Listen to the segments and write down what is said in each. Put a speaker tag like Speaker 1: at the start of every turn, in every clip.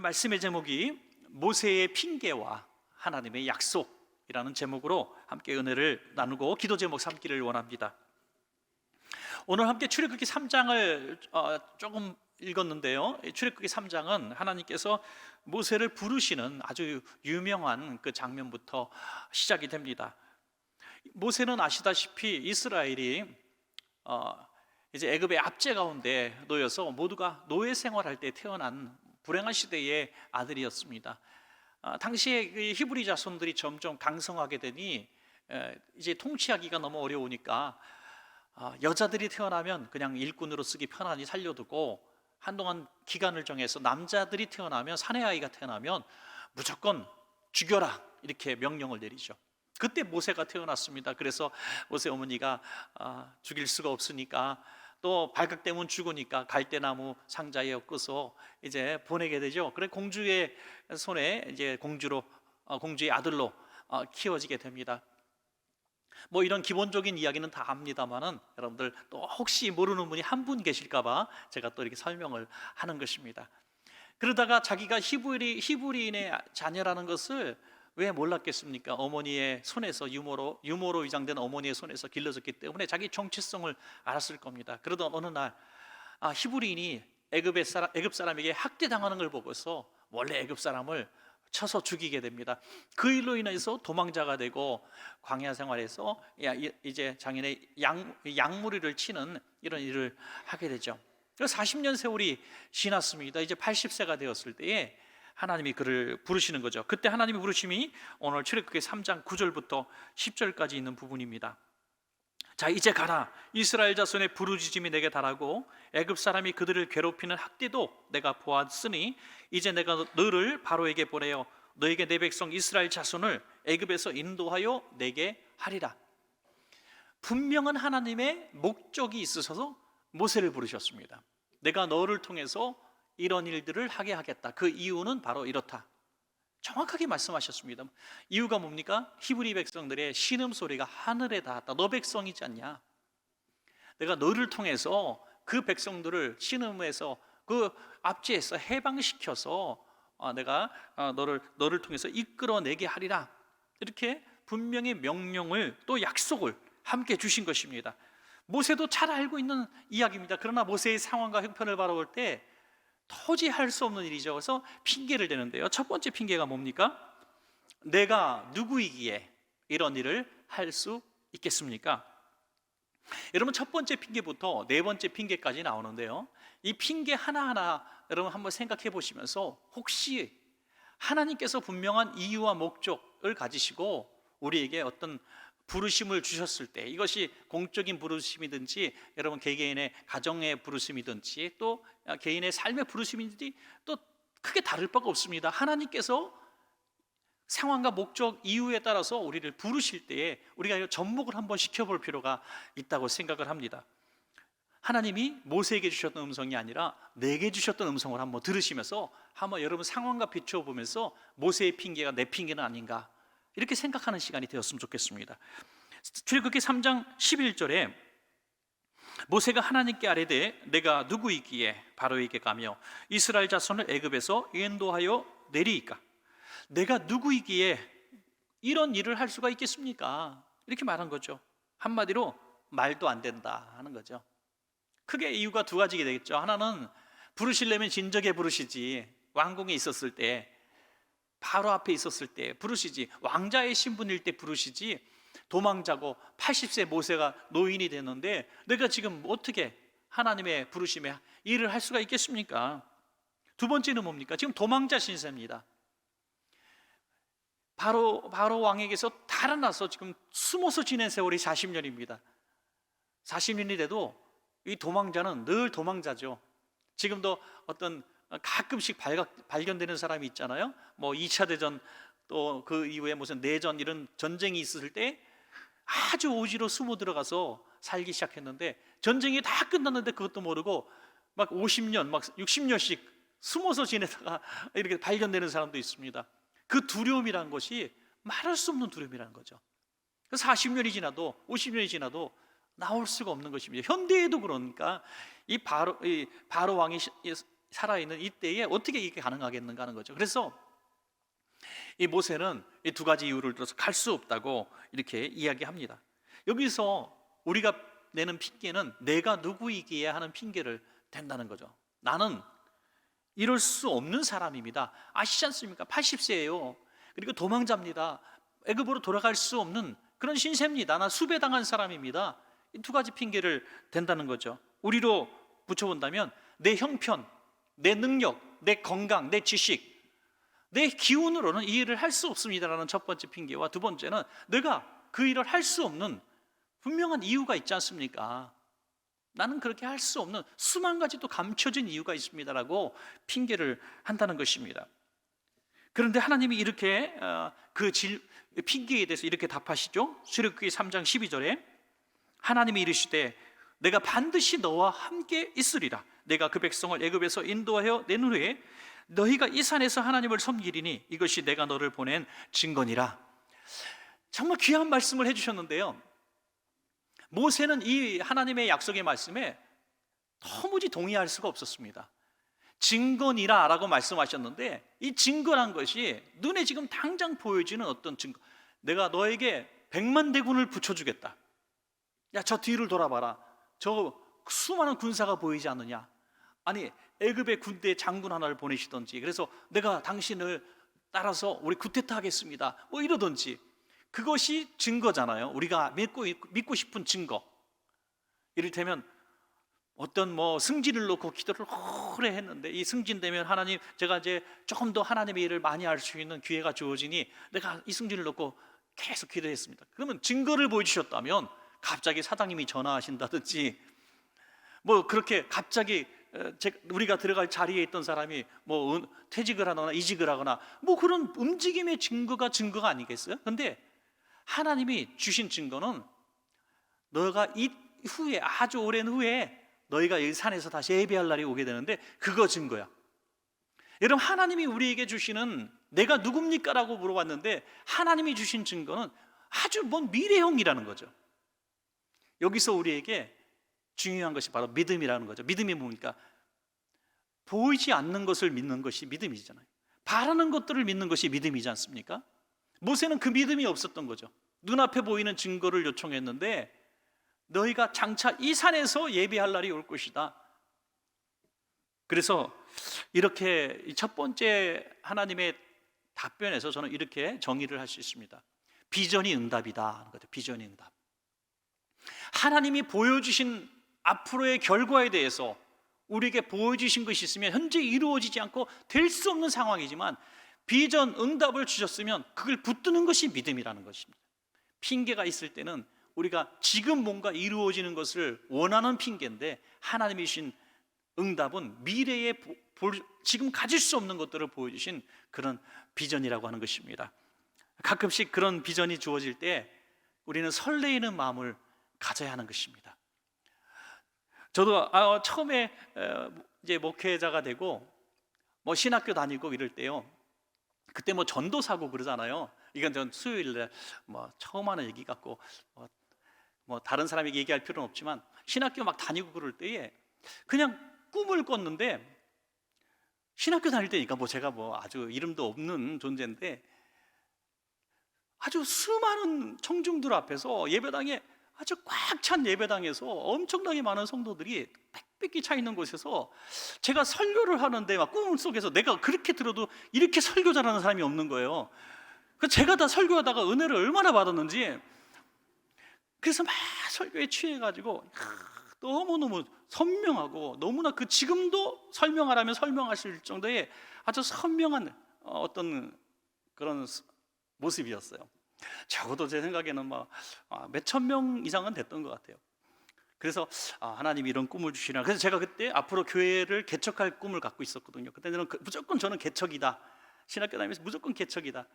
Speaker 1: 말씀의 제목이 모세의 핑계와 하나님의 약속이라는 제목으로 함께 은혜를 나누고 기도 제목 삼기를 원합니다. 오늘 함께 출애굽기 3장을 조금 읽었는데요, 출애굽기 3장은 하나님께서 모세를 부르시는 아주 유명한 그 장면부터 시작이 됩니다. 모세는 아시다시피 이스라엘이 이제 애굽의 압제 가운데 놓여서 모두가 노예 생활할 때 태어난 불행한 시대의 아들이었습니다. 당시에 그 히브리 자손들이 점점 강성하게 되니 이제 통치하기가 너무 어려우니까 여자들이 태어나면 그냥 일꾼으로 쓰기 편하니 살려두고, 한동안 기간을 정해서 남자들이 태어나면, 사내 아이가 태어나면 무조건 죽여라 이렇게 명령을 내리죠. 그때 모세가 태어났습니다. 그래서 모세 어머니가 죽일 수가 없으니까, 또 발각되면 죽으니까 갈대나무 상자에 엮어서 이제 보내게 되죠. 그래 공주의 손에 이제 공주의 아들로 키워지게 됩니다. 뭐 이런 기본적인 이야기는 다 압니다만은 여러분들 또 혹시 모르는 분이 한 분 계실까봐 제가 또 이렇게 설명을 하는 것입니다. 그러다가 자기가 히브리인의 자녀라는 것을 왜 몰랐겠습니까? 어머니의 손에서 유모로 위장된 어머니의 손에서 길러졌기 때문에 자기 정체성을 알았을 겁니다. 그러던 어느 날 히브리인이 애굽 사람에게 학대당하는 걸 보고서 원래 애굽 사람을 쳐서 죽이게 됩니다. 그 일로 인해서 도망자가 되고 광야 생활에서 이제 장인의 양무리를 치는 이런 일을 하게 되죠. 그래서 40년 세월이 지났습니다. 이제 80세가 되었을 때에 하나님이 그를 부르시는 거죠. 그때 하나님의 부르심이 오늘 출애굽기 3장 9절부터 10절까지 있는 부분입니다. 자, 이제 가라. 이스라엘 자손의 부르짖음이 내게 달하고 애굽 사람이 그들을 괴롭히는 학대도 내가 보았으니 이제 내가 너를 바로에게 보내어 너에게 내 백성 이스라엘 자손을 애굽에서 인도하여 내게 하리라. 분명한 하나님의 목적이 있으셔서 모세를 부르셨습니다. 내가 너를 통해서 이런 일들을 하게 하겠다. 그 이유는 바로 이렇다. 정확하게 말씀하셨습니다. 이유가 뭡니까? 히브리 백성들의 신음소리가 하늘에 닿았다. 너 백성이지 않냐? 내가 너를 통해서 그 백성들을 신음에서 그 압제에서 해방시켜서 내가 너를 통해서 이끌어내게 하리라. 이렇게 분명히 명령을 또 약속을 함께 주신 것입니다. 모세도 잘 알고 있는 이야기입니다. 그러나 모세의 상황과 형편을 바라볼 때 도저히 할 수 없는 일이죠. 그래서 핑계를 대는데요, 첫 번째 핑계가 뭡니까? 내가 누구이기에 이런 일을 할 수 있겠습니까? 여러분, 첫 번째 핑계부터 네 번째 핑계까지 나오는데요, 이 핑계 하나하나 여러분 한번 생각해 보시면서, 혹시 하나님께서 분명한 이유와 목적을 가지시고 우리에게 어떤 부르심을 주셨을 때, 이것이 공적인 부르심이든지 여러분 개개인의 가정의 부르심이든지 또 개인의 삶의 부르심이든지 또 크게 다를 바가 없습니다. 하나님께서 상황과 목적, 이유에 따라서 우리를 부르실 때에 우리가 접목을 한번 시켜볼 필요가 있다고 생각을 합니다. 하나님이 모세에게 주셨던 음성이 아니라 내게 주셨던 음성을 한번 들으시면서 한번 여러분 상황과 비추어 보면서 모세의 핑계가 내 핑계는 아닌가, 이렇게 생각하는 시간이 되었으면 좋겠습니다. 출애굽기 3장 11절에 모세가 하나님께 아뢰되 내가 누구이기에 바로에게 가며 이스라엘 자손을 애굽에서 인도하여 내리이까? 내가 누구이기에 이런 일을 할 수가 있겠습니까? 이렇게 말한 거죠. 한마디로 말도 안 된다 하는 거죠. 크게 이유가 두 가지가 되겠죠. 하나는 부르시려면 진적에 부르시지, 왕궁에 있었을 때, 바로 앞에 있었을 때 부르시지, 왕자의 신분일 때 부르시지, 도망자고 80세 모세가 노인이 됐는데 내가 지금 어떻게 하나님의 부르심에 일을 할 수가 있겠습니까? 두 번째는 뭡니까? 지금 도망자 신세입니다. 바로 왕에게서 달아나서 지금 숨어서 지낸 세월이 40년입니다. 40년이 돼도 이 도망자는 늘 도망자죠. 지금도 어떤 가끔씩 발견되는 사람이 있잖아요. 뭐 2차 대전 또 그 이후에 무슨 내전 이런 전쟁이 있을 때 아주 오지로 숨어 들어가서 살기 시작했는데, 전쟁이 다 끝났는데 그것도 모르고 막 50년, 막 60년씩 숨어서 지내다가 이렇게 발견되는 사람도 있습니다. 그 두려움이라는 것이 말할 수 없는 두려움이라는 거죠. 그래서 40년이 지나도 50년이 지나도 나올 수가 없는 것입니다. 현대에도 그러니까 이 바로 왕이 살아있는 이때에 어떻게 이게 가능하겠는가 하는 거죠. 그래서 이 모세는 이 두 가지 이유를 들어서 갈 수 없다고 이렇게 이야기합니다. 여기서 우리가 내는 핑계는 내가 누구이기에 하는 핑계를 댄다는 거죠. 나는 이럴 수 없는 사람입니다. 아시지 않습니까? 80세예요. 그리고 도망자입니다. 애굽으로 돌아갈 수 없는 그런 신세입니다. 나 수배당한 사람입니다. 이 두 가지 핑계를 댄다는 거죠. 우리로 붙여본다면 내 형편, 내 능력, 내 건강, 내 지식, 내 기운으로는 이 일을 할 수 없습니다라는 첫 번째 핑계와 두 번째는 내가 그 일을 할 수 없는 분명한 이유가 있지 않습니까? 나는 그렇게 할 수 없는 수만 가지 또 감춰진 이유가 있습니다라고 핑계를 한다는 것입니다. 그런데 하나님이 이렇게 핑계에 대해서 이렇게 답하시죠. 출애굽기 3장 12절에 하나님이 이르시되 내가 반드시 너와 함께 있으리라. 내가 그 백성을 애굽에서 인도하여 낸 후에 너희가 이 산에서 하나님을 섬기리니 이것이 내가 너를 보낸 증거니라. 정말 귀한 말씀을 해주셨는데요, 모세는 이 하나님의 약속의 말씀에 도무지 동의할 수가 없었습니다. 증거니라 라고 말씀하셨는데 이 증거란 것이 눈에 지금 당장 보여지는 어떤 증거, 내가 너에게 100만 대군을 붙여주겠다, 야 저 뒤를 돌아봐라, 저 수많은 군사가 보이지 않느냐, 아니 애굽의 군대 장군 하나를 보내시던지, 그래서 내가 당신을 따라서 우리 쿠데타 하겠습니다 뭐 이러던지, 그것이 증거잖아요. 우리가 믿고 싶은 증거. 이를테면 어떤 승진을 놓고 기도를 오래 했는데 이 승진되면 하나님, 제가 이제 조금 더 하나님의 일을 많이 할 수 있는 기회가 주어지니 내가 이 승진을 놓고 계속 기도했습니다. 그러면 증거를 보여주셨다면 갑자기 사장님이 전화하신다든지, 그렇게 갑자기 우리가 들어갈 자리에 있던 사람이 퇴직을 하거나 이직을 하거나 그런 움직임의 증거가 아니겠어요? 그런데 하나님이 주신 증거는 너가 이 후에, 아주 오랜 후에 너희가 이 산에서 다시 예배할 날이 오게 되는데 그거 증거야. 여러분, 하나님이 우리에게 주시는, 내가 누굽니까? 라고 물어봤는데 하나님이 주신 증거는 아주 먼 미래형이라는 거죠. 여기서 우리에게 중요한 것이 바로 믿음이라는 거죠. 믿음이 뭡니까? 보이지 않는 것을 믿는 것이 믿음이잖아요. 바라는 것들을 믿는 것이 믿음이지 않습니까? 모세는 그 믿음이 없었던 거죠. 눈앞에 보이는 증거를 요청했는데 너희가 장차 이 산에서 예배할 날이 올 것이다. 그래서 이렇게 첫 번째 하나님의 답변에서 저는 이렇게 정의를 할 수 있습니다. 비전이 응답이다. 비전이 응답. 하나님이 보여주신 앞으로의 결과에 대해서 우리에게 보여주신 것이 있으면 현재 이루어지지 않고 될 수 없는 상황이지만 비전, 응답을 주셨으면 그걸 붙드는 것이 믿음이라는 것입니다. 핑계가 있을 때는 우리가 지금 뭔가 이루어지는 것을 원하는 핑계인데 하나님이 주신 응답은 미래에 지금 가질 수 없는 것들을 보여주신 그런 비전이라고 하는 것입니다. 가끔씩 그런 비전이 주어질 때 우리는 설레이는 마음을 가져야 하는 것입니다. 저도 처음에 이제 목회자가 되고 신학교 다니고 이럴 때요, 그때 전도사고 그러잖아요. 이건 전 수요일에 처음 하는 얘기 같고 다른 사람에게 얘기할 필요는 없지만 신학교 막 다니고 그럴 때에 그냥 꿈을 꿨는데, 신학교 다닐 때니까 제가 아주 이름도 없는 존재인데 아주 수많은 청중들 앞에서 예배당에, 아주 꽉 찬 예배당에서 엄청나게 많은 성도들이 빽빽히 차 있는 곳에서 제가 설교를 하는데 막 꿈속에서 내가 그렇게 들어도 이렇게 설교 잘하는 사람이 없는 거예요. 그래서 제가 다 설교하다가 은혜를 얼마나 받았는지, 그래서 막 설교에 취해가지고 너무너무 선명하고 너무나 지금도 설명하라면 설명하실 정도의 아주 선명한 어떤 그런 모습이었어요. 적어도 제 생각에는 몇천 명 이상은 됐던 것 같아요. 그래서 하나님이 이런 꿈을 주시나. 그래서 제가 그때 앞으로 교회를 개척할 꿈을 갖고 있었거든요. 그때는 무조건 저는 개척이다. 신학교 다니면서 무조건 개척이다.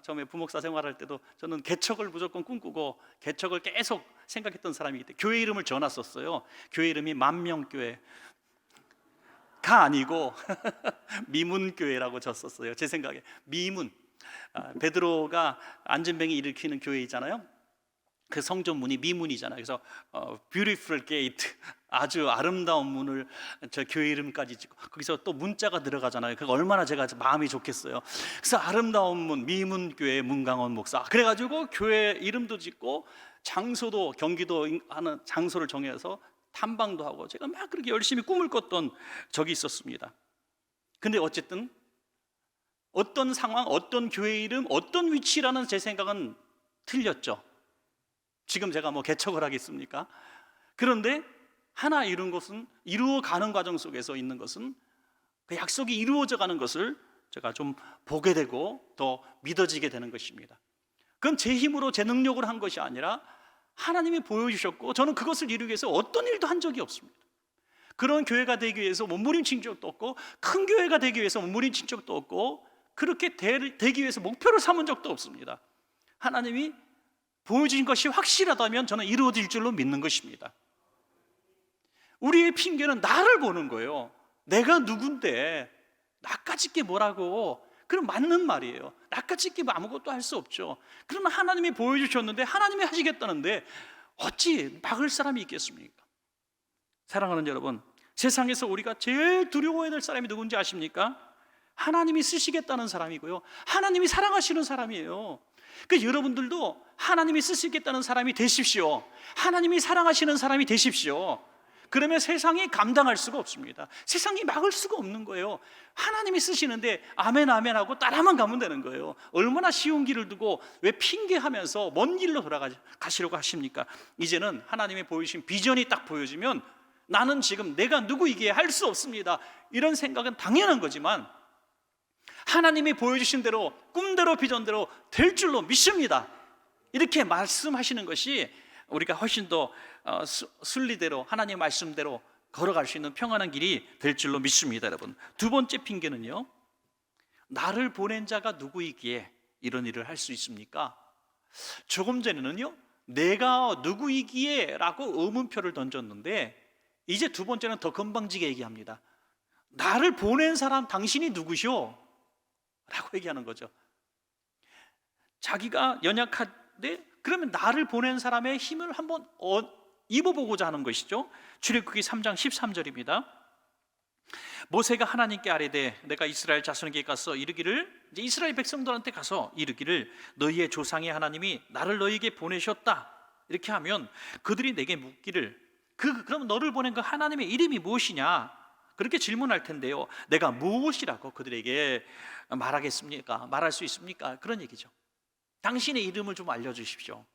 Speaker 1: 처음에 부목사 생활할 때도 저는 개척을 무조건 꿈꾸고 개척을 계속 생각했던 사람이기 때문에 교회 이름을 지어놨었어요. 교회 이름이 만명교회가 아니고 미문교회라고 졌었어요. 제 생각에 미문. 베드로가 안전뱅이 일으키는 교회이잖아요. 그 성전 문이 미문이잖아요. 그래서 beautiful gate, 아주 아름다운 문을 저 교회 이름까지 짓고 거기서 또 문자가 들어가잖아요. 그거 얼마나 제가 마음이 좋겠어요. 그래서 아름다운 문, 미문교회 문강원 목사 그래가지고 교회 이름도 짓고 장소도 경기도 하는 장소를 정해서 탐방도 하고 제가 막 그렇게 열심히 꿈을 꿨던 적이 있었습니다. 근데 어쨌든 어떤 상황, 어떤 교회 이름, 어떤 위치라는 제 생각은 틀렸죠. 지금 제가 뭐 개척을 하겠습니까? 그런데 하나 이룬 것은, 이루어가는 과정 속에서 있는 것은 그 약속이 이루어져 가는 것을 제가 좀 보게 되고 더 믿어지게 되는 것입니다. 그건 제 힘으로 제 능력으로 한 것이 아니라 하나님이 보여주셨고 저는 그것을 이루기 위해서 어떤 일도 한 적이 없습니다. 그런 교회가 되기 위해서 몸부림친 적도 없고 큰 교회가 되기 위해서 몸부림친 적도 없고 그렇게 되기 위해서 목표를 삼은 적도 없습니다. 하나님이 보여주신 것이 확실하다면 저는 이루어질 줄로 믿는 것입니다. 우리의 핑계는 나를 보는 거예요. 내가 누군데 나까짓 게 뭐라고. 그럼 맞는 말이에요. 나까짓 게 아무것도 할 수 없죠. 그러나 하나님이 보여주셨는데 하나님이 하시겠다는데 어찌 막을 사람이 있겠습니까? 사랑하는 여러분, 세상에서 우리가 제일 두려워해야 될 사람이 누군지 아십니까? 하나님이 쓰시겠다는 사람이고요, 하나님이 사랑하시는 사람이에요. 그러니까 여러분들도 하나님이 쓰시겠다는 사람이 되십시오. 하나님이 사랑하시는 사람이 되십시오. 그러면 세상이 감당할 수가 없습니다. 세상이 막을 수가 없는 거예요. 하나님이 쓰시는데 아멘 아멘 하고 따라만 가면 되는 거예요. 얼마나 쉬운 길을 두고 왜 핑계하면서 먼 길로 돌아가시려고 하십니까? 이제는 하나님이 보여주신 비전이 딱 보여지면 나는 지금 내가 누구이기에 할 수 없습니다, 이런 생각은 당연한 거지만 하나님이 보여주신 대로 꿈대로 비전대로 될 줄로 믿습니다, 이렇게 말씀하시는 것이 우리가 훨씬 더 순리대로 하나님의 말씀대로 걸어갈 수 있는 평안한 길이 될 줄로 믿습니다. 여러분, 두 번째 핑계는요, 나를 보낸 자가 누구이기에 이런 일을 할 수 있습니까? 조금 전에는요, 내가 누구이기에 라고 의문표를 던졌는데 이제 두 번째는 더 건방지게 얘기합니다. 나를 보낸 사람 당신이 누구시오? 라고 얘기하는 거죠. 자기가 연약한데 그러면 나를 보낸 사람의 힘을 한번 입어보고자 하는 것이죠. 출애굽기 3장 13절입니다. 모세가 하나님께 아뢰되 내가 이스라엘 자손에게 가서 이르기를, 이제 이스라엘 백성들한테 가서 이르기를 너희의 조상의 하나님이 나를 너희에게 보내셨다, 이렇게 하면 그들이 내게 묻기를 그럼 너를 보낸 그 하나님의 이름이 무엇이냐, 그렇게 질문할 텐데요, 내가 무엇이라고 그들에게 말하겠습니까? 말할 수 있습니까? 그런 얘기죠. 당신의 이름을 좀 알려주십시오.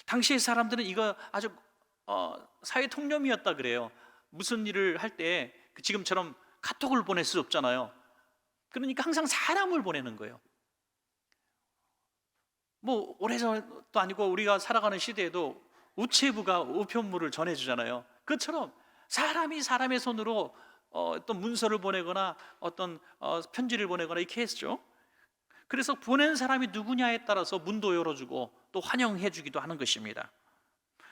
Speaker 1: 당시의 사람들은 이거 아주 사회 통념이었다 그래요. 무슨 일을 할 때 지금처럼 카톡을 보낼 수 없잖아요. 그러니까 항상 사람을 보내는 거예요. 뭐 오래전도 아니고 우리가 살아가는 시대에도 우체부가 우편물을 전해주잖아요. 그것처럼 사람이 사람의 손으로 어떤 문서를 보내거나 어떤 편지를 보내거나 이렇게 했죠. 그래서 보낸 사람이 누구냐에 따라서 문도 열어주고 또 환영해 주기도 하는 것입니다.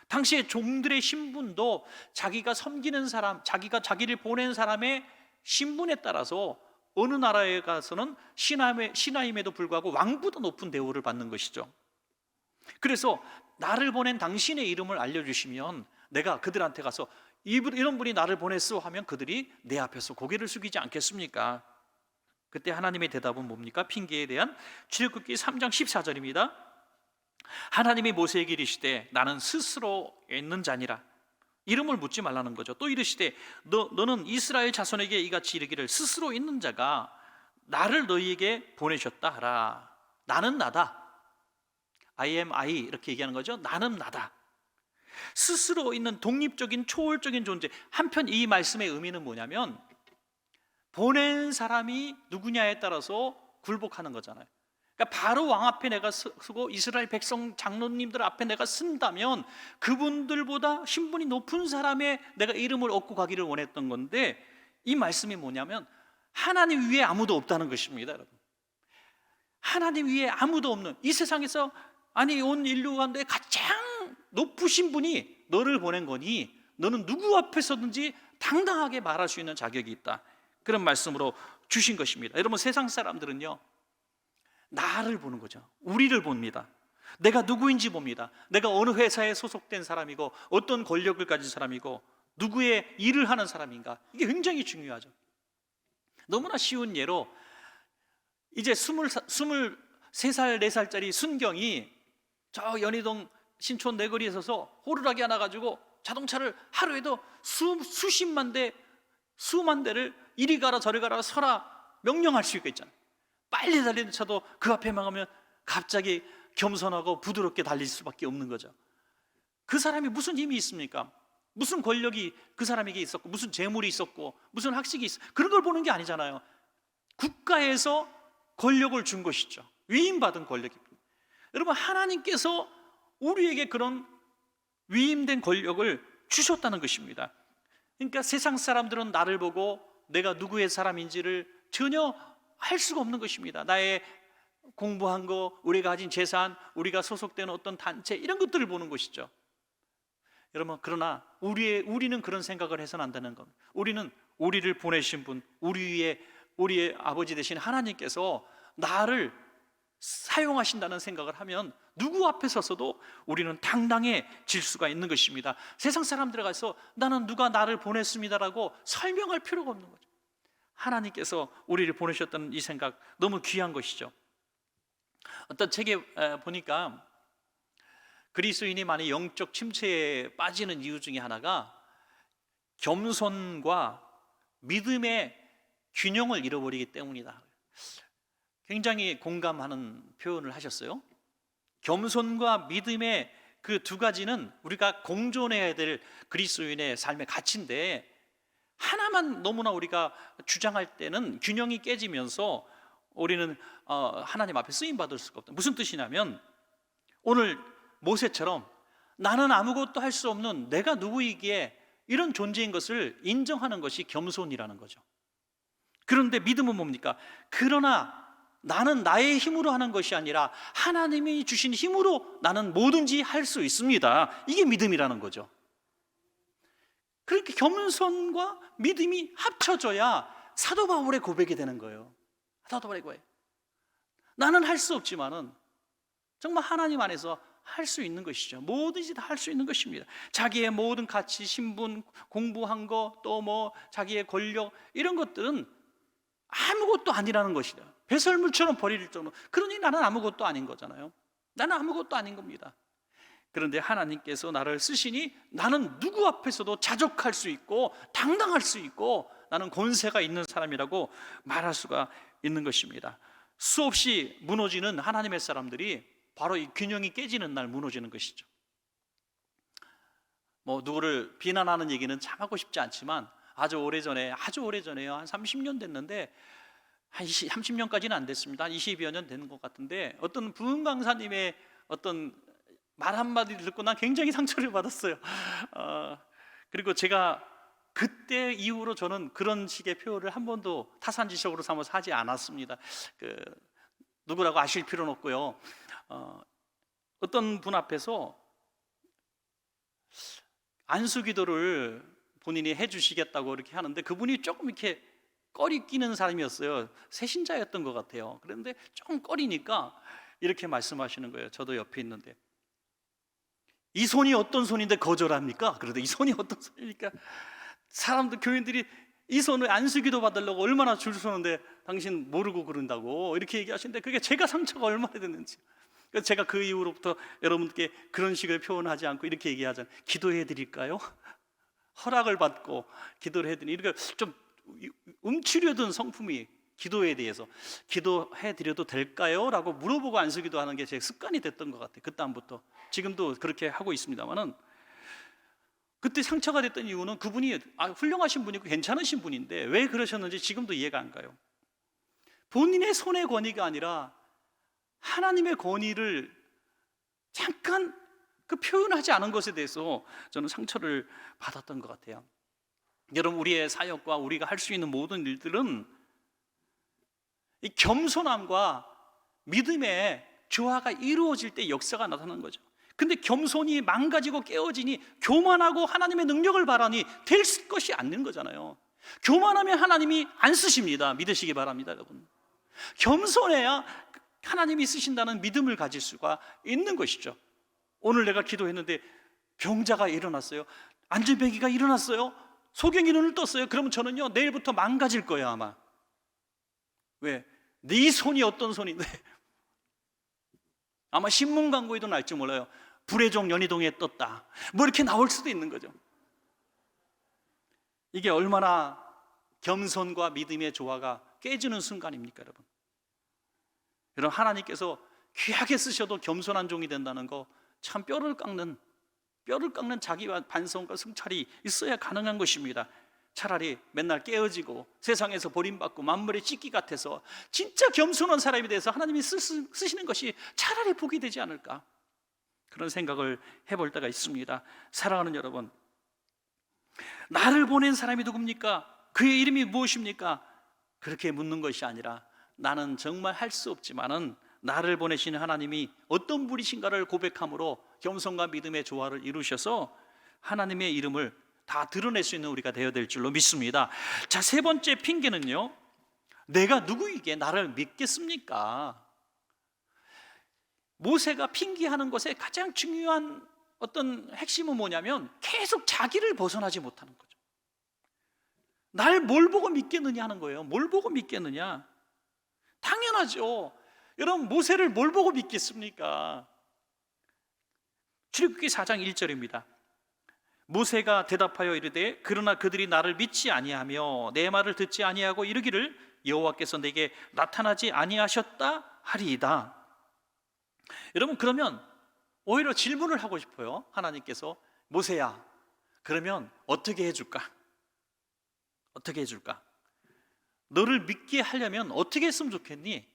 Speaker 1: 당시에 종들의 신분도 자기가 섬기는 사람, 자기가 자기를 보낸 사람의 신분에 따라서 어느 나라에 가서는 신하임에도 불구하고 왕보다 높은 대우를 받는 것이죠. 그래서 나를 보낸 당신의 이름을 알려주시면 내가 그들한테 가서 이런 분이 나를 보냈어 하면 그들이 내 앞에서 고개를 숙이지 않겠습니까? 그때 하나님의 대답은 뭡니까? 핑계에 대한 출애굽기 3장 14절입니다. 하나님이 모세에게 이르시되 나는 스스로 있는 자니라. 이름을 묻지 말라는 거죠. 또 이르시되 너는 이스라엘 자손에게 이같이 이르기를 스스로 있는 자가 나를 너희에게 보내셨다 하라. 나는 나다. I am I, 이렇게 얘기하는 거죠. 나는 나다. 스스로 있는 독립적인 초월적인 존재. 한편 이 말씀의 의미는 뭐냐면 보낸 사람이 누구냐에 따라서 굴복하는 거잖아요. 그러니까 바로 왕 앞에 내가 서고 이스라엘 백성 장로님들 앞에 내가 쓴다면 그분들보다 신분이 높은 사람의 내가 이름을 얻고 가기를 원했던 건데, 이 말씀이 뭐냐면 하나님 위에 아무도 없다는 것입니다. 여러분, 하나님 위에 아무도 없는 이 세상에서, 아니 온 인류 가운데 가장 높으신 분이 너를 보낸 거니 너는 누구 앞에서든지 당당하게 말할 수 있는 자격이 있다, 그런 말씀으로 주신 것입니다. 여러분, 세상 사람들은요 나를 보는 거죠. 우리를 봅니다. 내가 누구인지 봅니다. 내가 어느 회사에 소속된 사람이고 어떤 권력을 가진 사람이고 누구의 일을 하는 사람인가, 이게 굉장히 중요하죠. 너무나 쉬운 예로 이제 23살, 4살짜리 순경이 저 연희동 신촌 내거리에 서서 호루라기 하나 가지고 자동차를 하루에도 수십만 대, 수만 대를 이리 가라 저리 가라 서라 명령할 수 있잖아요. 빨리 달리는 차도 그 앞에 막으면 갑자기 겸손하고 부드럽게 달릴 수밖에 없는 거죠. 그 사람이 무슨 힘이 있습니까? 무슨 권력이 그 사람에게 있었고 무슨 재물이 있었고 무슨 학식이 있었고 그런 걸 보는 게 아니잖아요. 국가에서 권력을 준 것이죠. 위임받은 권력입니다. 여러분, 하나님께서 우리에게 그런 위임된 권력을 주셨다는 것입니다. 그러니까 세상 사람들은 나를 보고 내가 누구의 사람인지를 전혀 알 수가 없는 것입니다. 나의 공부한 거, 우리가 가진 재산, 우리가 소속된 어떤 단체, 이런 것들을 보는 것이죠. 여러분, 그러나 우리는 그런 생각을 해서는 안 되는 겁니다. 우리는 우리를 보내신 분, 우리의 아버지 되신 하나님께서 나를 사용하신다는 생각을 하면 누구 앞에 서서도 우리는 당당해질 수가 있는 것입니다. 세상 사람들에 가서 나는 누가 나를 보냈습니다라고 설명할 필요가 없는 거죠. 하나님께서 우리를 보내셨다는 이 생각, 너무 귀한 것이죠. 어떤 책에 보니까 그리스도인이 많이 영적 침체에 빠지는 이유 중에 하나가 겸손과 믿음의 균형을 잃어버리기 때문이다. 굉장히 공감하는 표현을 하셨어요. 겸손과 믿음의 그 두 가지는 우리가 공존해야 될 그리스도인의 삶의 가치인데, 하나만 너무나 우리가 주장할 때는 균형이 깨지면서 우리는 하나님 앞에 쓰임받을 수가 없다. 무슨 뜻이냐면, 오늘 모세처럼 나는 아무것도 할 수 없는 내가 누구이기에 이런 존재인 것을 인정하는 것이 겸손이라는 거죠. 그런데 믿음은 뭡니까? 그러나 나는 나의 힘으로 하는 것이 아니라 하나님이 주신 힘으로 나는 뭐든지 할 수 있습니다. 이게 믿음이라는 거죠. 그렇게 겸손과 믿음이 합쳐져야 사도 바울의 고백이 되는 거예요. 사도 바울의 고백. 나는 할 수 없지만은 정말 하나님 안에서 할 수 있는 것이죠. 뭐든지 다 할 수 있는 것입니다. 자기의 모든 가치, 신분, 공부한 거, 또 뭐 자기의 권력, 이런 것들은 아무것도 아니라는 것이다. 배설물처럼 버릴 정도. 그러니 나는 아무것도 아닌 거잖아요. 나는 아무것도 아닌 겁니다. 그런데 하나님께서 나를 쓰시니 나는 누구 앞에서도 자족할 수 있고 당당할 수 있고 나는 권세가 있는 사람이라고 말할 수가 있는 것입니다. 수없이 무너지는 하나님의 사람들이 바로 이 균형이 깨지는 날 무너지는 것이죠. 뭐 누구를 비난하는 얘기는 참 하고 싶지 않지만 아주 오래전에요. 한 30년 됐는데, 한 30년까지는 안 됐습니다. 한 20여 년 된 것 같은데, 어떤 부흥 강사님의 어떤 말 한마디 듣고 난 굉장히 상처를 받았어요. 그리고 제가 그때 이후로 저는 그런 식의 표현을 한 번도 타산지적으로 삼아서 하지 않았습니다. 누구라고 아실 필요는 없고요. 어떤 분 앞에서 안수기도를 본인이 해주시겠다고 이렇게 하는데, 그분이 조금 이렇게 꺼리 끼는 사람이었어요. 새신자였던 것 같아요. 그런데 조금 꺼리니까 이렇게 말씀하시는 거예요. 저도 옆에 있는데, 이 손이 어떤 손인데 거절합니까? 그래도 이 손이 어떤 손입니까? 사람들, 교인들이 이 손을 안수기도 받으려고 얼마나 줄 서는데 당신 모르고 그런다고 이렇게 얘기하시는데, 그게 제가 상처가 얼마나 됐는지. 그래서 제가 그 이후로부터 여러분께 그런 식을 표현하지 않고 이렇게 얘기하잖아요. 기도해 드릴까요? 허락을 받고 기도를 해드리니, 이렇게 좀 움츠려든 성품이 기도에 대해서 기도해 드려도 될까요? 라고 물어보고 안수기도 하는 게 제 습관이 됐던 것 같아요. 그다음부터. 지금도 그렇게 하고 있습니다만은, 그때 상처가 됐던 이유는 그분이 훌륭하신 분이고 괜찮으신 분인데 왜 그러셨는지 지금도 이해가 안 가요. 본인의 손의 권위가 아니라 하나님의 권위를 잠깐 그 표현하지 않은 것에 대해서 저는 상처를 받았던 것 같아요. 여러분, 우리의 사역과 우리가 할 수 있는 모든 일들은 이 겸손함과 믿음의 조화가 이루어질 때 역사가 나타나는 거죠. 근데 겸손이 망가지고 깨어지니 교만하고 하나님의 능력을 바라니 될 것이 않는 거잖아요. 교만하면 하나님이 안 쓰십니다. 믿으시기 바랍니다, 여러분. 겸손해야 하나님이 쓰신다는 믿음을 가질 수가 있는 것이죠. 오늘 내가 기도했는데 병자가 일어났어요. 안전뱅이가 일어났어요. 소경이 눈을 떴어요. 그러면 저는요, 내일부터 망가질 거예요, 아마. 왜? 네 손이 어떤 손인데? 아마 신문 광고에도 날지 몰라요. 불의 종 연희동에 떴다. 뭐 이렇게 나올 수도 있는 거죠. 이게 얼마나 겸손과 믿음의 조화가 깨지는 순간입니까, 여러분? 여러분, 하나님께서 귀하게 쓰셔도 겸손한 종이 된다는 거 참 뼈를 깎는 자기와 반성과 성찰이 있어야 가능한 것입니다. 차라리 맨날 깨어지고 세상에서 버림받고 만물의 찢기 같아서 진짜 겸손한 사람이 돼서 하나님이 쓰시는 것이 차라리 복이 되지 않을까, 그런 생각을 해볼 때가 있습니다. 사랑하는 여러분, 나를 보낸 사람이 누굽니까? 그의 이름이 무엇입니까? 그렇게 묻는 것이 아니라 나는 정말 할 수 없지만은 나를 보내신 하나님이 어떤 분이신가를 고백함으로 겸손과 믿음의 조화를 이루셔서 하나님의 이름을 다 드러낼 수 있는 우리가 되어야 될 줄로 믿습니다. 자, 세 번째 핑계는요, 내가 누구에게 나를 믿겠습니까? 모세가 핑계하는 것의 가장 중요한 어떤 핵심은 뭐냐면 계속 자기를 벗어나지 못하는 거죠. 날 뭘 보고 믿겠느냐 하는 거예요. 뭘 보고 믿겠느냐? 당연하죠. 여러분, 모세를 뭘 보고 믿겠습니까? 출애굽기 4장 1절입니다. 모세가 대답하여 이르되 그러나 그들이 나를 믿지 아니하며 내 말을 듣지 아니하고 이르기를 여호와께서 내게 나타나지 아니하셨다 하리이다. 여러분, 그러면 오히려 질문을 하고 싶어요. 하나님께서 모세야, 그러면 어떻게 해줄까? 어떻게 해줄까? 너를 믿게 하려면 어떻게 했으면 좋겠니?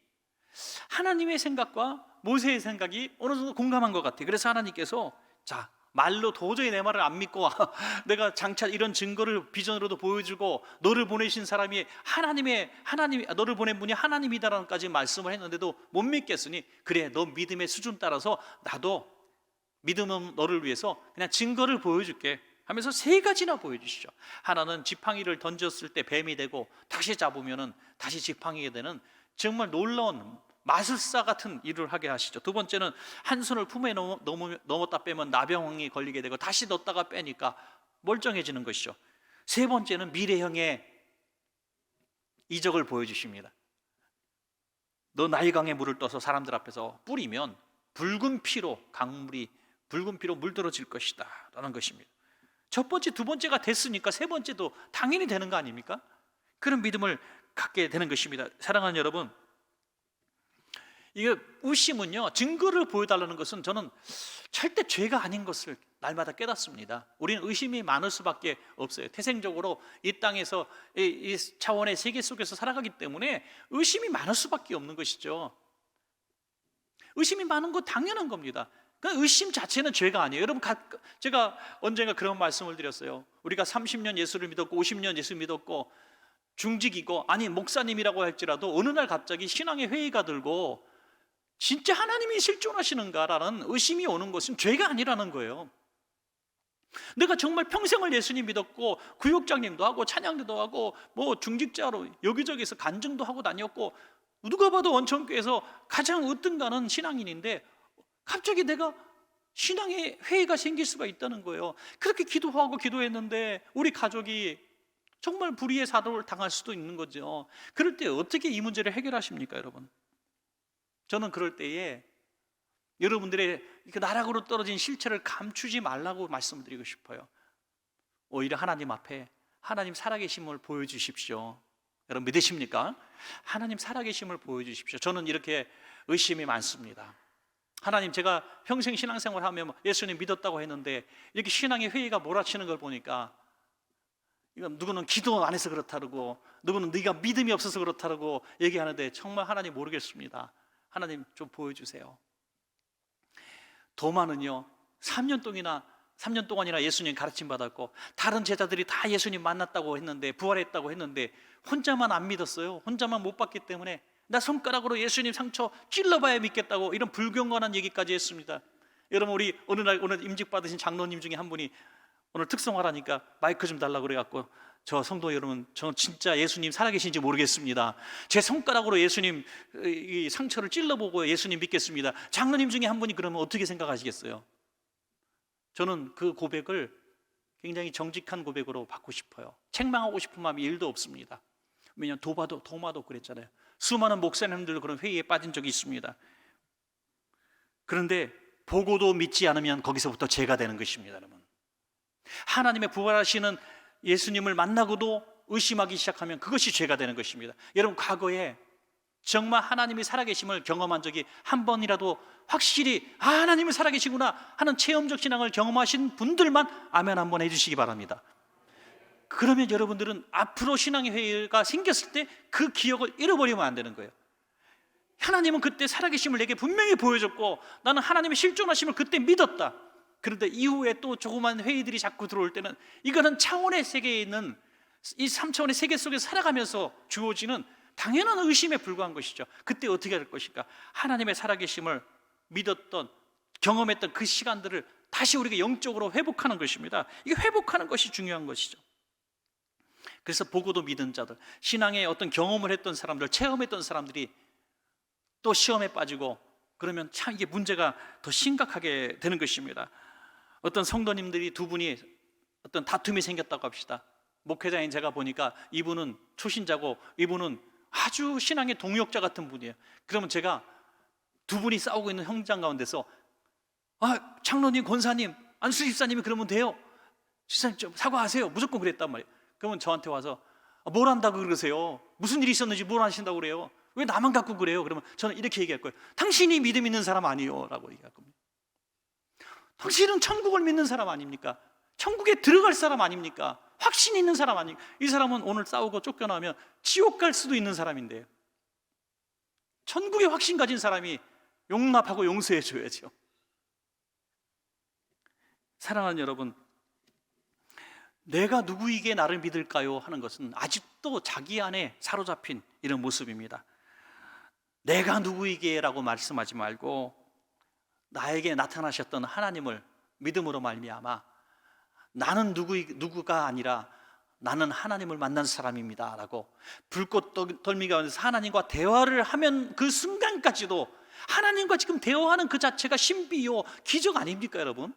Speaker 1: 하나님의 생각과 모세의 생각이 어느 정도 공감한 것 같아요. 그래서 하나님께서 자, 말로 도저히 내 말을 안 믿고 내가 장차 이런 증거를 비전으로도 보여주고 너를 보내신 사람이 너를 보낸 분이 하나님이다라는까지 말씀을 했는데도 못 믿겠으니 그래, 너 믿음의 수준 따라서 나도 믿음은 너를 위해서 그냥 증거를 보여줄게 하면서 세 가지나 보여주시죠. 하나는 지팡이를 던졌을 때 뱀이 되고 다시 잡으면은 다시 지팡이가 되는 정말 놀라운 마술사 같은 일을 하게 하시죠. 두 번째는 한 손을 품에 넣었다 빼면 나병이 걸리게 되고 다시 넣었다가 빼니까 멀쩡해지는 것이죠. 세 번째는 미래형의 이적을 보여주십니다. 너 나일강에 물을 떠서 사람들 앞에서 뿌리면 붉은 피로 물들어질 것이다 라는 것입니다. 첫 번째, 두 번째가 됐으니까 세 번째도 당연히 되는 거 아닙니까? 그런 믿음을 갖게 되는 것입니다. 사랑하는 여러분, 이게 의심은요, 증거를 보여달라는 것은 저는 절대 죄가 아닌 것을 날마다 깨닫습니다. 우리는 의심이 많을 수밖에 없어요. 태생적으로 이 땅에서 이 차원의 세계 속에서 살아가기 때문에 의심이 많을 수밖에 없는 것이죠. 의심이 많은 건 당연한 겁니다. 그 의심 자체는 죄가 아니에요. 여러분, 제가 언젠가 그런 말씀을 드렸어요. 우리가 30년 예수를 믿었고 50년 예수 믿었고 중직이고 아니 목사님이라고 할지라도 어느 날 갑자기 신앙의 회의가 들고 진짜 하나님이 실존하시는가라는 의심이 오는 것은 죄가 아니라는 거예요. 내가 정말 평생을 예수님 믿었고 구역장님도 하고 찬양도 하고 뭐 중직자로 여기저기서 간증도 하고 다녔고 누가 봐도 원천교에서 가장 으뜸가는 신앙인인데 갑자기 내가 신앙의 회의가 생길 수가 있다는 거예요. 그렇게 기도하고 기도했는데 우리 가족이 정말 불의의 사도를 당할 수도 있는 거죠. 그럴 때 어떻게 이 문제를 해결하십니까, 여러분? 저는 그럴 때에 여러분들의 나락으로 떨어진 실체를 감추지 말라고 말씀드리고 싶어요. 오히려 하나님 앞에 하나님 살아계심을 보여주십시오. 여러분 믿으십니까? 하나님 살아계심을 보여주십시오. 저는 이렇게 의심이 많습니다. 하나님, 제가 평생 신앙생활하며 예수님 믿었다고 했는데 이렇게 신앙의 회의가 몰아치는 걸 보니까 이건 누구는 기도 안 해서 그렇다고 누구는 네가 믿음이 없어서 그렇다고 얘기하는데 정말 하나님 모르겠습니다. 하나님 좀 보여주세요. 도마는요 3년 동안이나 예수님 가르침 받았고 다른 제자들이 다 예수님 만났다고 했는데 부활했다고 했는데 혼자만 안 믿었어요. 혼자만 못 봤기 때문에 나 손가락으로 예수님 상처 찔러봐야 믿겠다고 이런 불경건한 얘기까지 했습니다. 여러분, 우리 오늘 임직 받으신 장로님 중에 한 분이 오늘 특성화라니까 마이크 좀 달라고 그래갖고, 저 성도 여러분, 저 진짜 예수님 살아계신지 모르겠습니다. 제 손가락으로 예수님 이 상처를 찔러보고 예수님 믿겠습니다. 장로님 중에 한 분이 그러면 어떻게 생각하시겠어요? 저는 그 고백을 굉장히 정직한 고백으로 받고 싶어요. 책망하고 싶은 마음이 1도 없습니다. 왜냐하면 도마도 그랬잖아요. 수많은 목사님들도 그런 회의에 빠진 적이 있습니다. 그런데 보고도 믿지 않으면 거기서부터 죄가 되는 것입니다, 여러분. 하나님의 부활하시는 예수님을 만나고도 의심하기 시작하면 그것이 죄가 되는 것입니다. 여러분, 과거에 정말 하나님이 살아계심을 경험한 적이 한 번이라도 확실히 하나님이 살아계시구나 하는 체험적 신앙을 경험하신 분들만 아멘 한번 해주시기 바랍니다. 그러면 여러분들은 앞으로 신앙의 회의가 생겼을 때 그 기억을 잃어버리면 안 되는 거예요. 하나님은 그때 살아계심을 내게 분명히 보여줬고 나는 하나님의 실존하심을 그때 믿었다. 그런데 이후에 또 조그만 회의들이 자꾸 들어올 때는 이거는 차원의 세계에 있는 이 3차원의 세계 속에 살아가면서 주어지는 당연한 의심에 불과한 것이죠. 그때 어떻게 할 것인가? 하나님의 살아계심을 믿었던, 경험했던 그 시간들을 다시 우리가 영적으로 회복하는 것입니다. 이게 회복하는 것이 중요한 것이죠. 그래서 보고도 믿은 자들, 신앙의 어떤 경험을 했던 사람들, 체험했던 사람들이 또 시험에 빠지고 그러면 참 이게 문제가 더 심각하게 되는 것입니다. 어떤 성도님들이 두 분이 어떤 다툼이 생겼다고 합시다. 목회자인 제가 보니까 이분은 초신자고 이분은 아주 신앙의 동역자 같은 분이에요. 그러면 제가 두 분이 싸우고 있는 현장 가운데서 장로님, 권사님, 안수 집사님이 그러면 돼요. 집사님 좀 사과하세요. 무조건 그랬단 말이에요. 그러면 저한테 와서 뭘 한다고 그러세요? 무슨 일이 있었는지 뭘 하신다고 그래요? 왜 나만 갖고 그래요? 그러면 저는 이렇게 얘기할 거예요. 당신이 믿음 있는 사람 아니에요 라고 얘기할 겁니다. 당신은 천국을 믿는 사람 아닙니까? 천국에 들어갈 사람 아닙니까? 확신 있는 사람 아닙니까? 이 사람은 오늘 싸우고 쫓겨나면 지옥 갈 수도 있는 사람인데 천국에 확신 가진 사람이 용납하고 용서해 줘야죠. 사랑하는 여러분, 내가 누구에게 나를 믿을까요? 하는 것은 아직도 자기 안에 사로잡힌 이런 모습입니다. 내가 누구에게 라고 말씀하지 말고 나에게 나타나셨던 하나님을 믿음으로 말미암아 나는 누구가 아니라 나는 하나님을 만난 사람입니다 라고 불꽃 떨미 가운데서 하나님과 대화를 하면 그 순간까지도 하나님과 지금 대화하는 그 자체가 신비요 기적 아닙니까 여러분?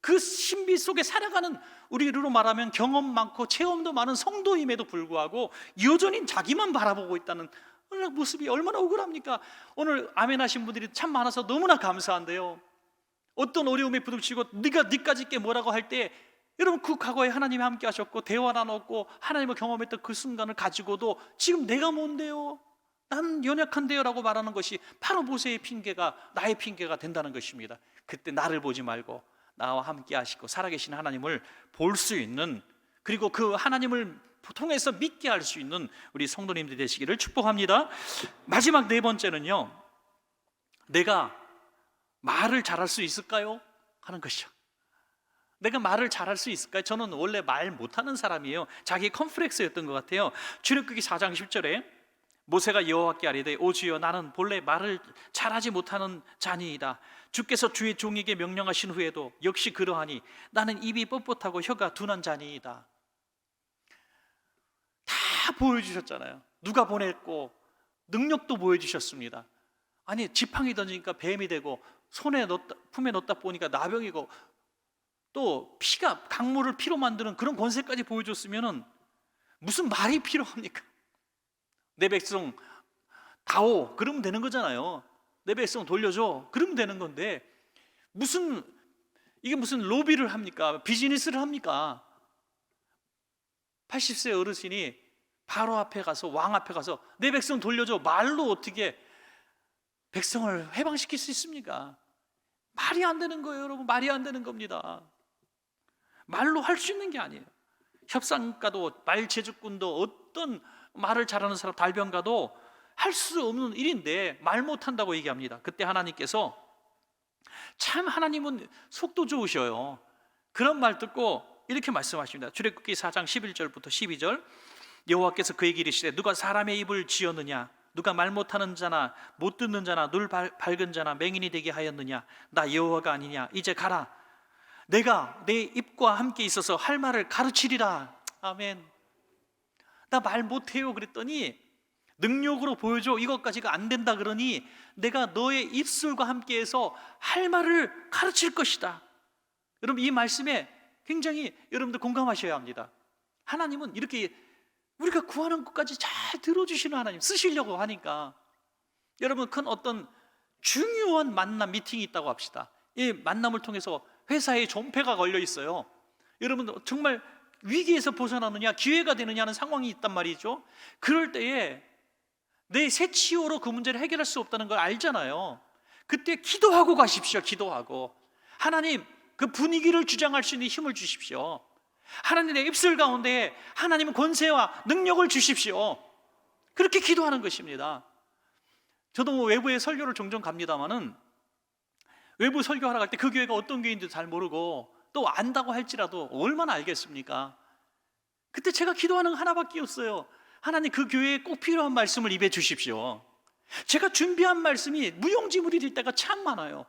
Speaker 1: 그 신비 속에 살아가는 우리로 말하면 경험 많고 체험도 많은 성도임에도 불구하고 여전히 자기만 바라보고 있다는 모습이 얼마나 억울합니까? 오늘 아멘 하신 분들이 참 많아서 너무나 감사한데요, 어떤 어려움에 부딪히고 네가 니까지 있게 뭐라고 할 때 여러분 그 과거에 하나님이 함께 하셨고 대화 나눴고 하나님을 경험했던 그 순간을 가지고도 지금 내가 뭔데요? 난 연약한데요 라고 말하는 것이 바로 모세의 핑계가 나의 핑계가 된다는 것입니다. 그때 나를 보지 말고 나와 함께 하시고 살아계신 하나님을 볼 수 있는, 그리고 그 하나님을 통해서 믿게 할 수 있는 우리 성도님들 되시기를 축복합니다. 마지막 네 번째는요, 내가 말을 잘할 수 있을까요? 하는 것이죠. 내가 말을 잘할 수 있을까요? 저는 원래 말 못하는 사람이에요. 자기 컴플렉스였던 것 같아요. 출애굽기 4장 10절에 모세가 여호와께 아뢰되 오 주여 나는 본래 말을 잘하지 못하는 자니이다. 주께서 주의 종에게 명령하신 후에도 역시 그러하니 나는 입이 뻣뻣하고 혀가 둔한 자니이다. 다 보여주셨잖아요. 누가 보냈고 능력도 보여주셨습니다. 아니 지팡이 던지니까 뱀이 되고 품에 넣다 보니까 나병이고 또 피가 강물을 피로 만드는 그런 권세까지 보여줬으면 무슨 말이 필요합니까? 내 백성 다오 그러면 되는 거잖아요. 내 백성 돌려줘 그러면 되는 건데 이게 무슨 로비를 합니까? 비즈니스를 합니까? 80세 어르신이 바로 앞에 가서 왕 앞에 가서 내 백성 돌려줘 말로 어떻게 백성을 해방시킬 수 있습니까? 말이 안 되는 거예요 여러분. 말이 안 되는 겁니다. 말로 할 수 있는 게 아니에요. 협상가도 말제주꾼도 어떤 말을 잘하는 사람 달변가도 할 수 없는 일인데 말 못한다고 얘기합니다. 그때 하나님께서 참 하나님은 속도 좋으셔요. 그런 말 듣고 이렇게 말씀하십니다. 출애굽기 4장 11절부터 12절 여호와께서 그에게 이르시되 누가 사람의 입을 지었느냐 누가 말 못하는 자나 못 듣는 자나 눈 밝은 자나 맹인이 되게 하였느냐 나 여호와가 아니냐 이제 가라 내가 내 입과 함께 있어서 할 말을 가르치리라. 아멘. 나 말 못해요 그랬더니 능력으로 보여줘. 이것까지가 안 된다 그러니 내가 너의 입술과 함께해서 할 말을 가르칠 것이다. 여러분, 이 말씀에 굉장히 여러분들 공감하셔야 합니다. 하나님은 이렇게 우리가 구하는 것까지 잘 들어주시는 하나님, 쓰시려고 하니까. 여러분, 큰 어떤 중요한 만남 미팅이 있다고 합시다. 이 만남을 통해서 회사에 존폐가 걸려 있어요. 여러분, 정말 위기에서 벗어나느냐 기회가 되느냐는 상황이 있단 말이죠. 그럴 때에 내 새치호로 그 문제를 해결할 수 없다는 걸 알잖아요. 그때 기도하고 가십시오. 기도하고 하나님, 그 분위기를 주장할 수 있는 힘을 주십시오. 하나님의 입술 가운데 하나님은 권세와 능력을 주십시오. 그렇게 기도하는 것입니다. 저도 뭐 외부에 설교를 종종 갑니다만은 외부 설교하러 갈 때 그 교회가 어떤 교회인지도 잘 모르고 또 안다고 할지라도 얼마나 알겠습니까? 그때 제가 기도하는 거 하나밖에 없어요. 하나님, 그 교회에 꼭 필요한 말씀을 입에 주십시오. 제가 준비한 말씀이 무용지물이 때가 참 많아요.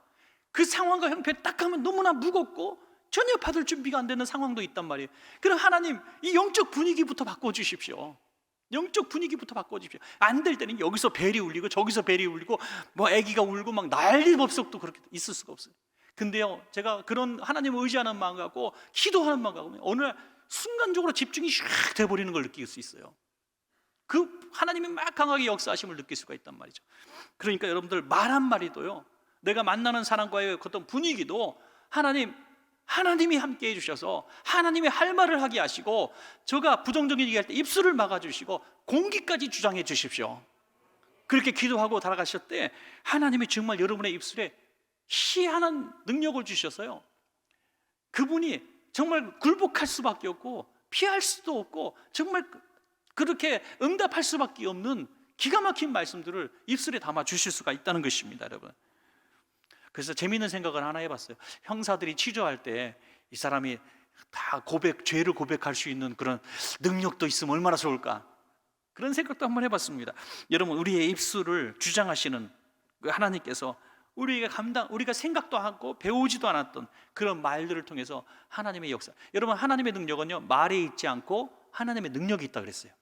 Speaker 1: 그 상황과 형편에 딱 하면 너무나 무겁고 전혀 받을 준비가 안 되는 상황도 있단 말이에요. 그럼 하나님, 이 영적 분위기부터 바꿔주십시오. 영적 분위기부터 바꿔주십시오. 안 될 때는 여기서 벨이 울리고 저기서 벨이 울리고 뭐 아기가 울고 막 난리 법석도 그렇게 있을 수가 없어요. 근데요, 제가 그런 하나님을 의지하는 마음 갖고 기도하는 마음 갖고 어느 날 순간적으로 집중이 샥 돼버리는 걸 느낄 수 있어요. 그 하나님이 막 강하게 역사하심을 느낄 수가 있단 말이죠. 그러니까 여러분들, 말 한마디도요, 내가 만나는 사람과의 어떤 분위기도 하나님이 함께 해주셔서 하나님이 할 말을 하게 하시고, 제가 부정적인 얘기할 때 입술을 막아주시고 공기까지 주장해 주십시오. 그렇게 기도하고 달아가실 때 하나님이 정말 여러분의 입술에 희한한 능력을 주셔서요, 그분이 정말 굴복할 수밖에 없고 피할 수도 없고 정말 그렇게 응답할 수밖에 없는 기가 막힌 말씀들을 입술에 담아 주실 수가 있다는 것입니다, 여러분. 그래서 재미있는 생각을 하나 해봤어요. 형사들이 취조할 때 이 사람이 다 죄를 고백할 수 있는 그런 능력도 있으면 얼마나 좋을까, 그런 생각도 한번 해봤습니다. 여러분, 우리의 입술을 주장하시는 그 하나님께서 우리가 생각도 하고 배우지도 않았던 그런 말들을 통해서 하나님의 역사, 여러분, 하나님의 능력은요, 말에 있지 않고 하나님의 능력이 있다 그랬어요.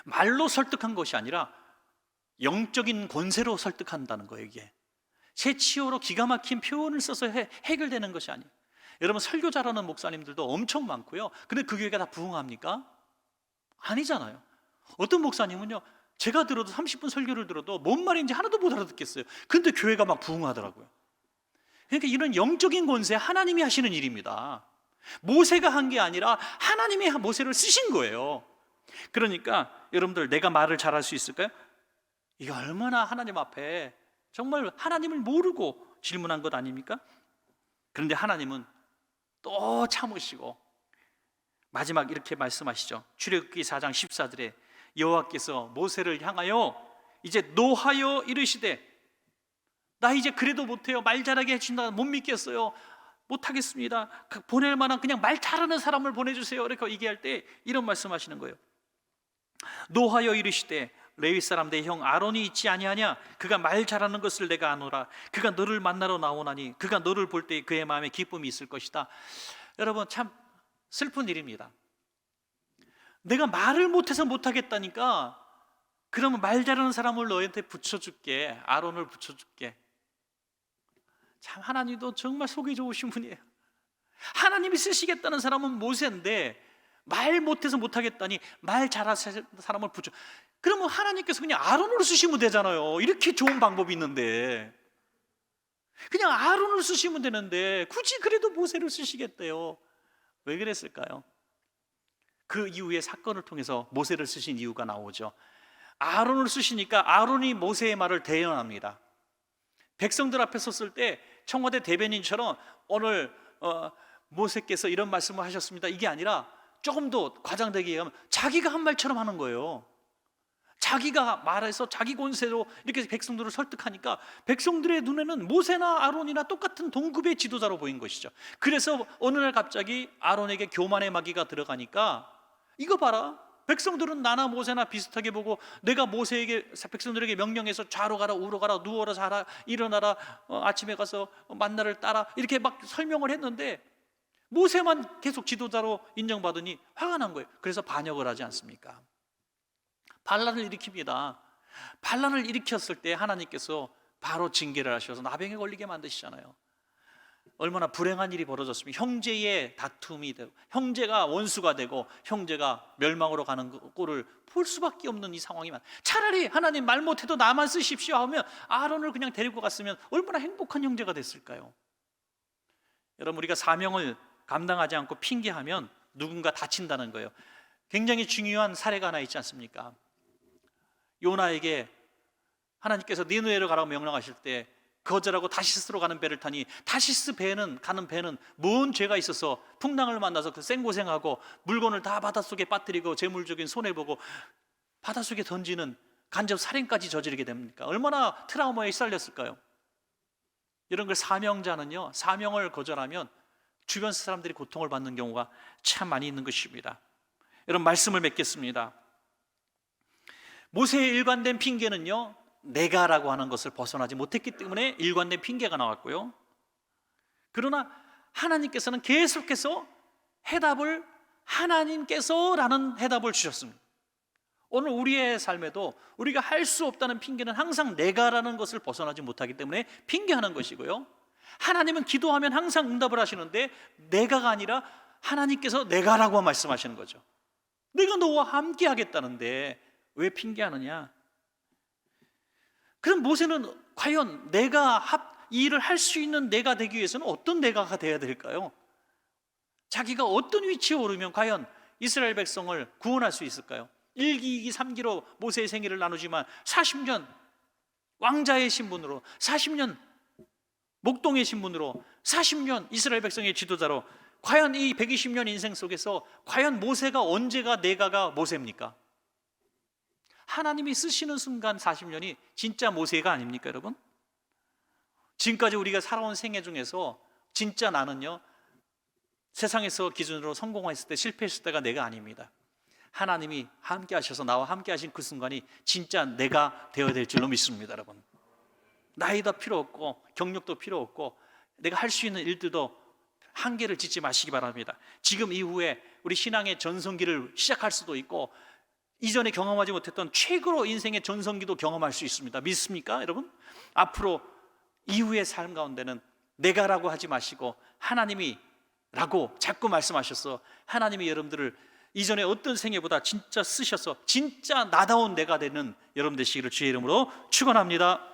Speaker 1: 말로 설득한 것이 아니라 영적인 권세로 설득한다는 거예요. 이게 새치호로 기가 막힌 표현을 써서 해결되는 것이 아니에요. 여러분, 설교 잘하는 목사님들도 엄청 많고요. 근데 그 교회가 다 부흥합니까? 아니잖아요. 어떤 목사님은요, 제가 들어도 30분 설교를 들어도 뭔 말인지 하나도 못 알아듣겠어요. 근데 교회가 막 부흥하더라고요. 그러니까 이런 영적인 권세, 하나님이 하시는 일입니다. 모세가 한 게 아니라 하나님이 모세를 쓰신 거예요. 그러니까 여러분들, 내가 말을 잘할 수 있을까요? 이게 얼마나 하나님 앞에 정말 하나님을 모르고 질문한 것 아닙니까? 그런데 하나님은 또 참으시고 마지막 이렇게 말씀하시죠. 출애굽기 4장 14절에 여호와께서 모세를 향하여 이제 노하여 이르시되, 나 이제 그래도 못해요. 말 잘하게 해준다. 못 믿겠어요. 못하겠습니다. 보낼 만한 그냥 말 잘하는 사람을 보내주세요. 이렇게 얘기할 때 이런 말씀하시는 거예요. 노하여 이르시되, 레위 사람 내 형 아론이 있지 아니하냐? 그가 말 잘하는 것을 내가 아노라. 그가 너를 만나러 나오나니 그가 너를 볼 때 그의 마음에 기쁨이 있을 것이다. 여러분, 참 슬픈 일입니다. 내가 말을 못해서 못하겠다니까, 그러면 말 잘하는 사람을 너한테 붙여줄게. 아론을 붙여줄게. 참, 하나님도 정말 속이 좋으신 분이에요. 하나님이 쓰시겠다는 사람은 모세인데 말 못해서 못하겠다니 말 잘하는 사람을 붙여. 그러면 하나님께서 그냥 아론을 쓰시면 되잖아요. 이렇게 좋은 방법이 있는데 그냥 아론을 쓰시면 되는데 굳이 그래도 모세를 쓰시겠대요. 왜 그랬을까요? 그 이후에 사건을 통해서 모세를 쓰신 이유가 나오죠. 아론을 쓰시니까 아론이 모세의 말을 대연합니다. 백성들 앞에 섰을 때 청와대 대변인처럼 오늘 모세께서 이런 말씀을 하셨습니다, 이게 아니라 조금 더 과장되게 얘기하면 자기가 한 말처럼 하는 거예요. 자기가 말해서 자기 권세로 이렇게 백성들을 설득하니까 백성들의 눈에는 모세나 아론이나 똑같은 동급의 지도자로 보인 것이죠. 그래서 어느 날 갑자기 아론에게 교만의 마귀가 들어가니까, 이거 봐라, 백성들은 나나 모세나 비슷하게 보고 내가 모세에게 백성들에게 명령해서 좌로 가라 우로 가라 누워라 자라 일어나라 아침에 가서 만나를 따라 이렇게 막 설명을 했는데 모세만 계속 지도자로 인정받으니 화가 난 거예요. 그래서 반역을 하지 않습니까? 반란을 일으킵니다. 반란을 일으켰을 때 하나님께서 바로 징계를 하셔서 나병에 걸리게 만드시잖아요. 얼마나 불행한 일이 벌어졌으면 형제의 다툼이 되고 형제가 원수가 되고 형제가 멸망으로 가는 꼴을 볼 수밖에 없는 이 상황이 차라리 하나님 말 못해도 나만 쓰십시오 하면 아론을 그냥 데리고 갔으면 얼마나 행복한 형제가 됐을까요? 여러분, 우리가 사명을 감당하지 않고 핑계하면 누군가 다친다는 거예요. 굉장히 중요한 사례가 하나 있지 않습니까? 요나에게 하나님께서 니느웨로 가라고 명령하실 때 거절하고 다시스로 가는 배를 타니 다시스 가는 배는 뭔 죄가 있어서 풍랑을 만나서 그 생고생하고 물건을 다 바닷속에 빠뜨리고 재물적인 손해보고 바닷속에 던지는 간접 살인까지 저지르게 됩니까? 얼마나 트라우마에 시달렸을까요? 이런 걸 사명자는요, 사명을 거절하면 주변 사람들이 고통을 받는 경우가 참 많이 있는 것입니다. 여러분, 말씀을 맺겠습니다. 모세의 일관된 핑계는요, 내가라고 하는 것을 벗어나지 못했기 때문에 일관된 핑계가 나왔고요. 그러나 하나님께서는 계속해서 해답을 하나님께서라는 해답을 주셨습니다. 오늘 우리의 삶에도 우리가 할 수 없다는 핑계는 항상 내가라는 것을 벗어나지 못하기 때문에 핑계하는 것이고요. 하나님은 기도하면 항상 응답을 하시는데 내가가 아니라 하나님께서 내가라고 말씀하시는 거죠. 내가 너와 함께 하겠다는데 왜 핑계하느냐? 그럼 모세는 과연 이 일을 할 수 있는 내가 되기 위해서는 어떤 내가가 되어야 될까요? 자기가 어떤 위치에 오르면 과연 이스라엘 백성을 구원할 수 있을까요? 1기, 2기, 3기로 모세의 생애를 나누지만 40년 왕자의 신분으로 40년 목동의 신분으로 40년 이스라엘 백성의 지도자로 과연 이 120년 인생 속에서 과연 모세가 언제가 내가가 모세입니까? 하나님이 쓰시는 순간 40년이 진짜 모세가 아닙니까, 여러분? 지금까지 우리가 살아온 생애 중에서 진짜 나는요, 세상에서 기준으로 성공했을 때 실패했을 때가 내가 아닙니다. 하나님이 함께 하셔서 나와 함께 하신 그 순간이 진짜 내가 되어야 될 줄로 믿습니다, 여러분. 나이도 필요 없고 경력도 필요 없고 내가 할 수 있는 일들도 한계를 짓지 마시기 바랍니다. 지금 이후에 우리 신앙의 전성기를 시작할 수도 있고 이전에 경험하지 못했던 최고로 인생의 전성기도 경험할 수 있습니다. 믿습니까, 여러분? 앞으로 이후의 삶 가운데는 내가라고 하지 마시고 하나님이 라고 자꾸 말씀하셔서 하나님이 여러분들을 이전에 어떤 생애보다 진짜 쓰셔서 진짜 나다운 내가 되는 여러분 되시기를 주의 이름으로 축원합니다.